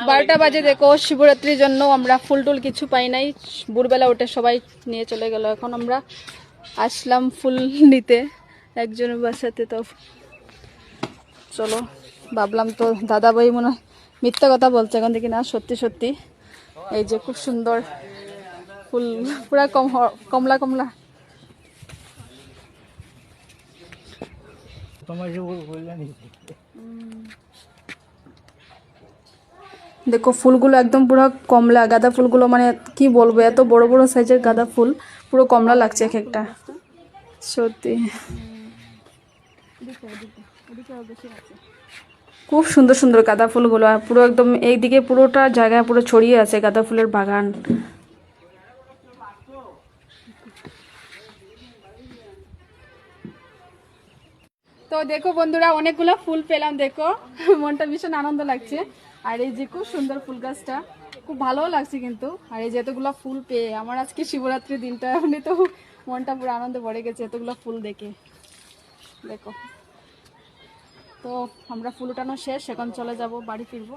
12টা বাজে দেখো, শিবরাত্রির জন্য আমরা ফুল টুল কিছু পাই নাই। ভোরবেলা উঠে সবাই নিয়ে চলে গেল। এখন আমরা আসলাম ফুল নিতে একজনের বাসাতে। তো চলো, ভাবলাম তো দাদা ভাই মনে হয় মিথ্যা কথা বলছে, এখন দেখি না সত্যি সত্যি। এই যে খুব সুন্দর ফুল, পুরা কমলা কমলা। দেখো ফুলগুলো একদম পুরো কমলা, গাঁদা ফুলগুলো মানে কি বলবো, এত বড় বড় সাইজের গাঁদা ফুল, পুরো কমলা লাগছে এক একটা, সত্যি খুব সুন্দর সুন্দর গাঁদা ফুলগুলো। আর পুরো একদম এইদিকে পুরোটা জায়গায় পুরো ছড়িয়ে আছে গাঁদা ফুলের বাগান। তো দেখো বন্ধুরা, অনেকগুলো ফুল পেলাম, দেখো মনটা ভীষণ আনন্দ লাগছে। আর এই যে খুব সুন্দর ফুল গাছটা, খুব ভালো লাগছে কিন্তু। আর এই যে এতগুলো ফুল পেয়ে আমার আজকে শিবরাত্রির দিনটা এমনি তো মনটা পুরো আনন্দে ভরে গেছে এতগুলো ফুল দেখে। দেখো, তো আমরা ফুল উঠানো শেষ, এখন চলে যাব, বাড়ি ফিরবো।